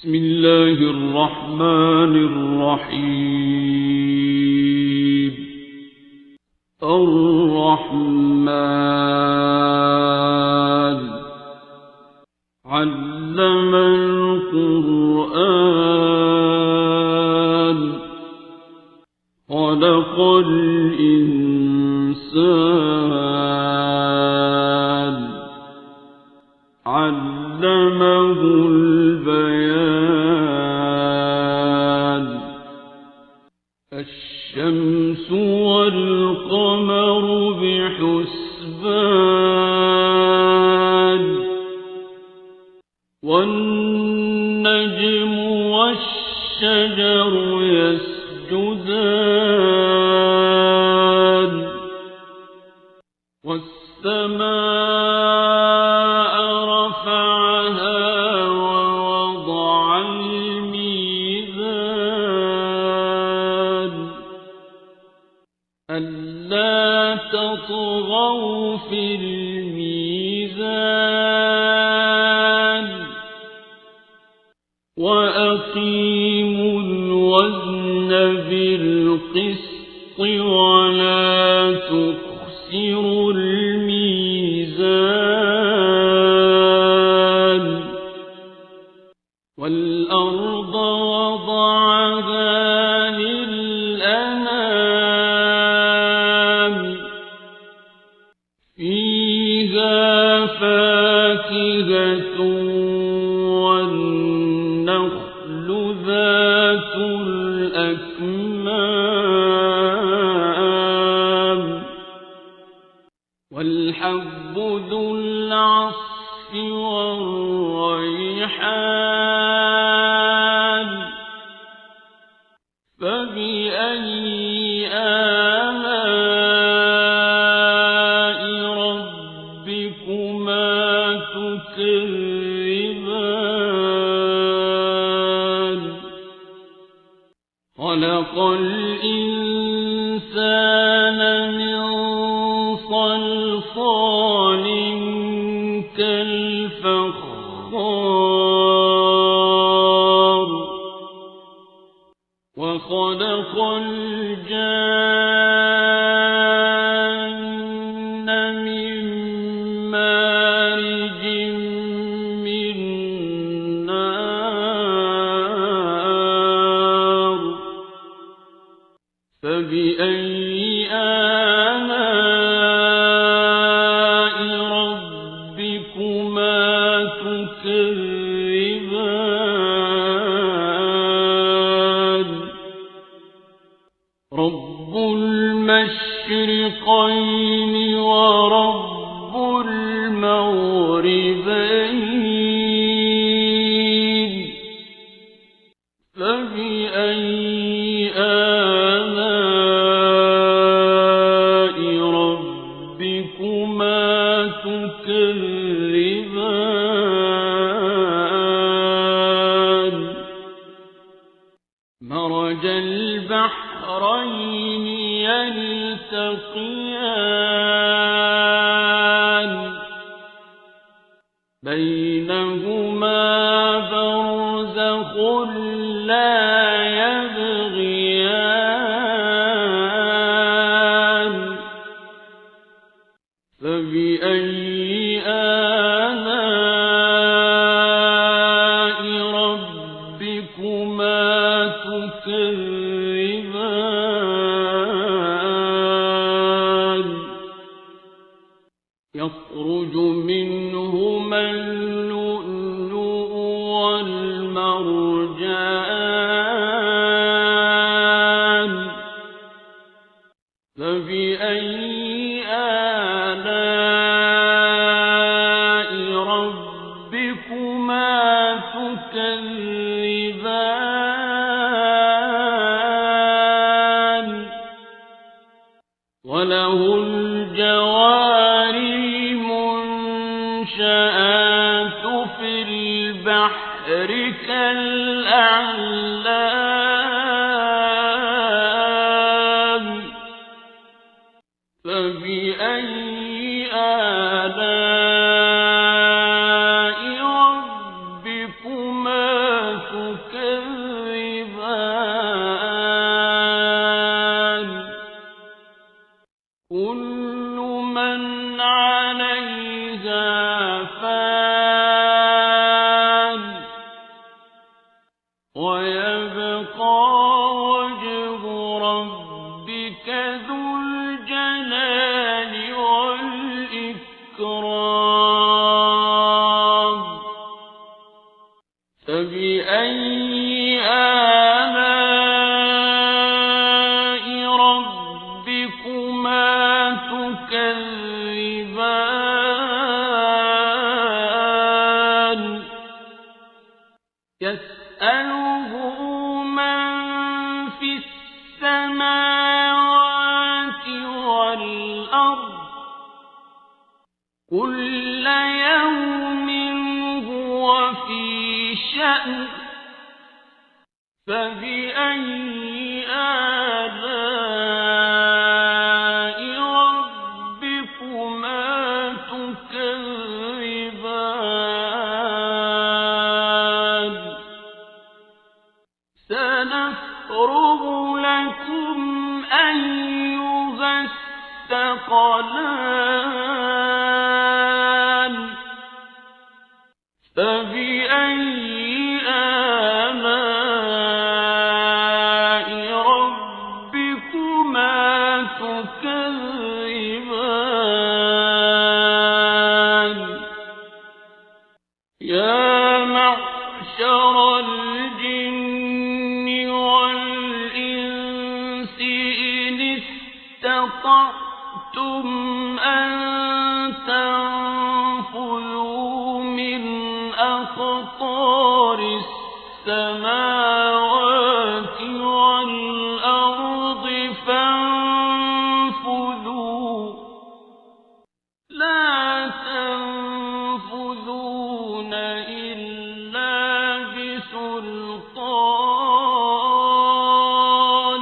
بسم الله الرحمن الرحيم. الرحمن علم القرآن خلق الإنسان علمه البيان. الشمس والقمر بحسبان والنجم والشجر يسجدان والسماء رفعها ووضع الميزان ألا تطغوا في الميزان وأقيموا الوزن بالقسط ولا تخسروا الميزان. والأرض وضعها للأنام فيها فاكهة والنخل ذات الأكمام والحب ذو العصف والريحان فبأي آلاء ربكما تكذبان. خلق الإنسان من صلصال كالفخار وخلق الجان من مارج من نار فبأي آلاء ربكما تكذبان. رب المشرقين ورب المغربين فبأي آلاء ربكما تكذبان. مرج البحرين يلتقيان بينهما برزخ لا يبغيان فبأي آلاء ربكما تكذبان. يخرج منهما اللؤلؤ والمرجان فبأي آلاء ربكما تكذبان. وله الجوار المنشآت في البحر كالأعلام فبأي آلاء ربكما تكذبان. ويبقى وجه ربك ذو الجلال والإكرام فبأي آلاء ربكما تكذبان يسأله من في السماوات والأرض كل يوم هو في شأن فبأي آلاء ربكما تكذبان سنفرغ لكم أيها الثقلان فبأي آلاء ربكما تكذبان يا معشر الجن والإنس إن استطعتم أن تنفذوا من أقطار السماوات والأرض فانفذوا لا تنفذون إلا بسلطان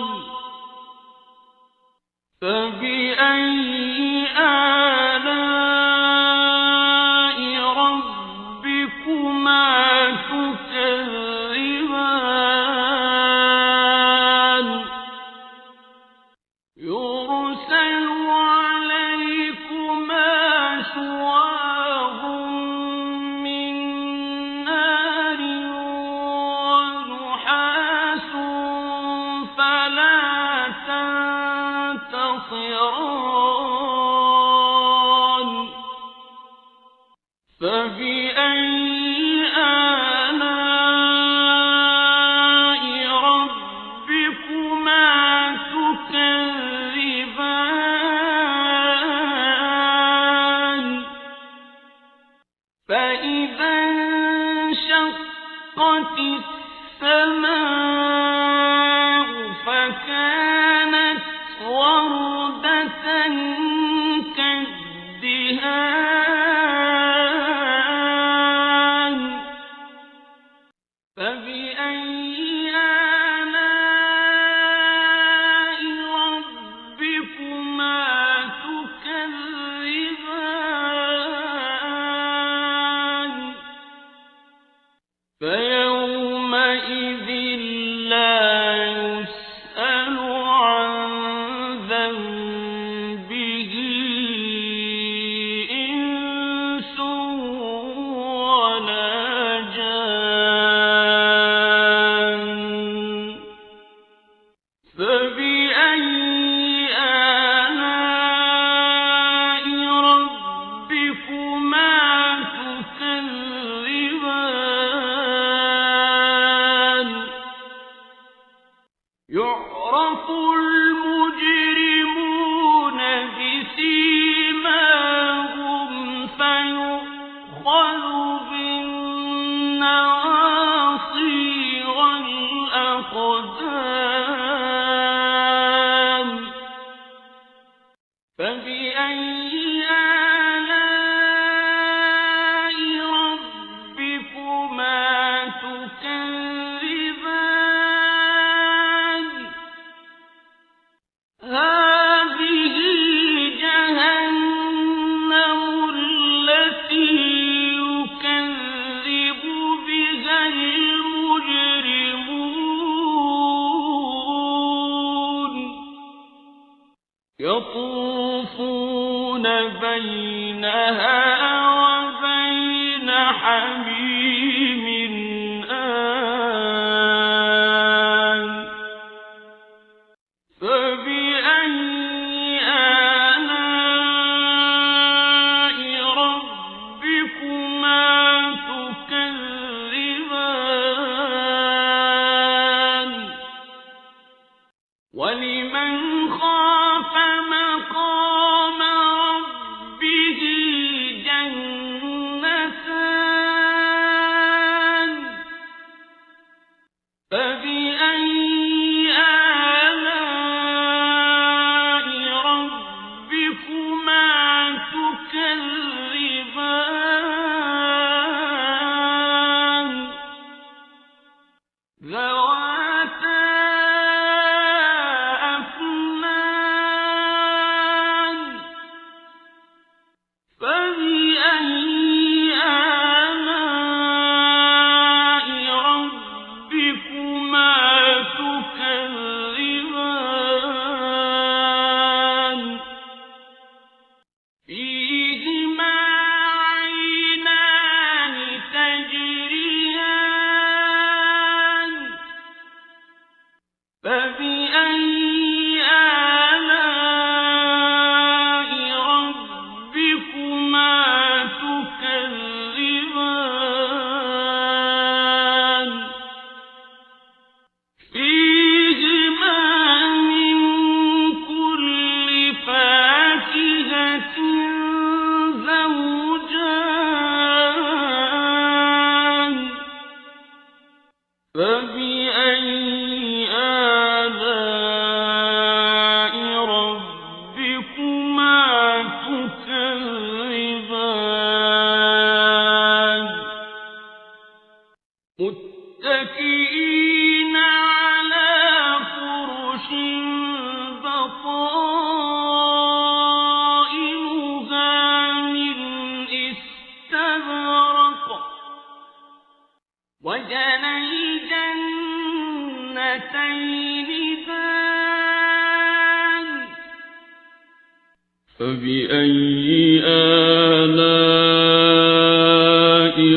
فبأي آلاء ربكما تكذبان يرسل عليكما شواظ من نار ونحاس فلا تنتصران فبأي آلاء ربكما تكذبان فإذا انشقت السماء فكانت وردة كالدهان فبأي آلاء ربكما تكذبان فيومئذ لا يسأل عن ذنبه إنس ولا جان فبأي آلاء ربكما تكذبان يعرف المجرمون بسيماهم فيؤخذ بالنواصي والأقدام فبأي آلاء ربكما تكذبان هذه جهنم التي يكذب بها المجرمون يطوفون بينها وبين حميم آن ولمن خاف مقام ربه جنتان فبأي آلاء ربكما تكذبان ذواتا أفنان فبأي آلاء ربكما تكذبان فيهما عينان تجريان فبأي آلاء ربكما تكذبان فيهما من كل فاكهة زوجان فبأي آلاء ربكما تكذبان متكئين على فرش بطائنها من استبرق وجنى الجنتين دان فبأي آلاء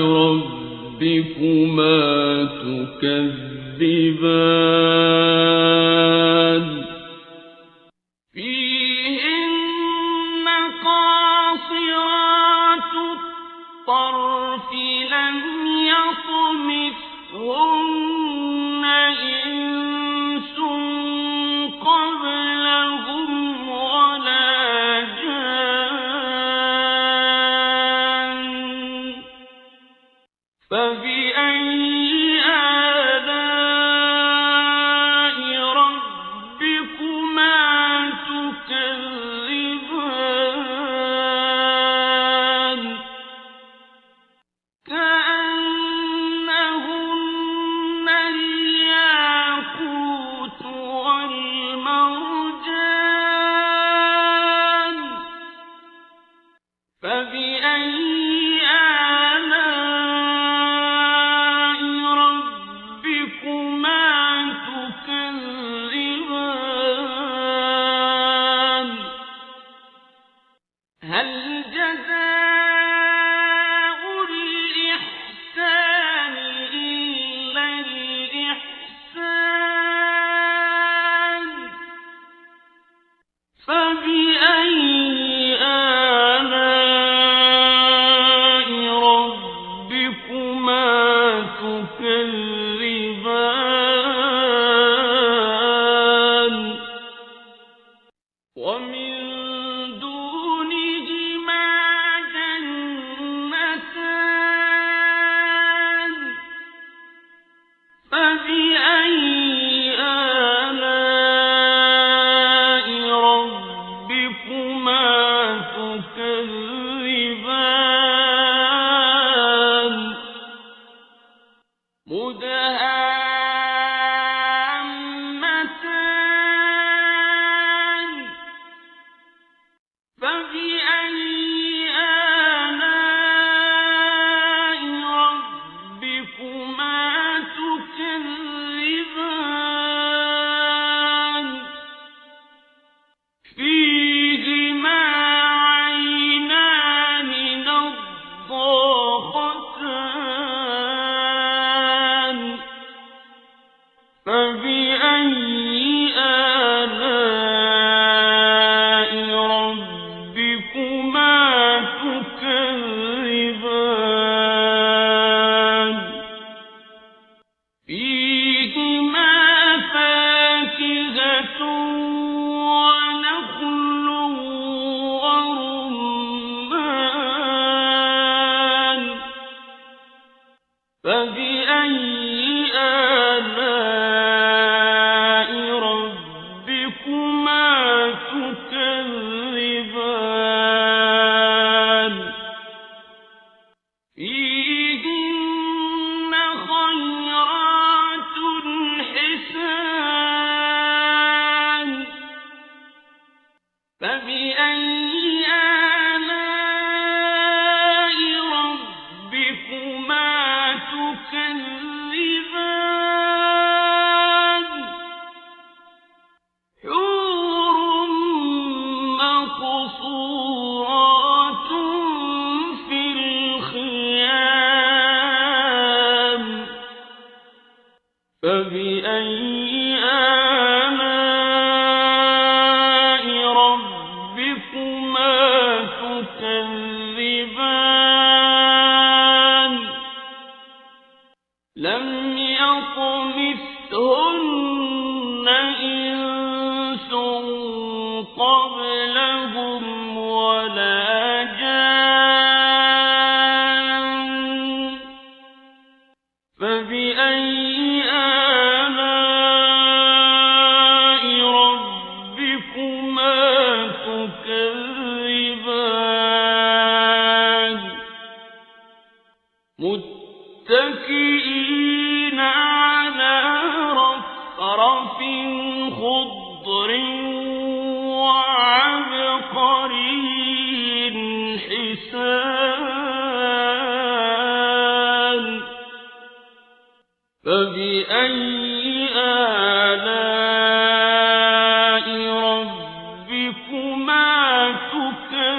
ربكما تكذبان فيهن قاصرات الطرف لم يطمثهن إنس قبلهم ولا جان فبأي آلاء ربكما تكذبان كأنهن الياقوت والمرجان فبأي آلاء ربكما تكذبان هل جزاء الإحسان إلا الإحسان فبأي آلاء ربكما تكذبان ومن دونهما جنتان فبأي آلاء ربكما تكذبان مدهامتان فبأي آلاء ربكما تكذبان فيهما عينان نضاختان فبأي آلاء ربكما تكذبان فيهما فاكهة فبأي آلاء ربكما تكذبان لم يطمثهن إنس قبلهم ولا جان فبأي آلاء ربكما تكذبان متكئين على رفرف خضر وعبقري حسان فبأي آلاء ربكما تكذبان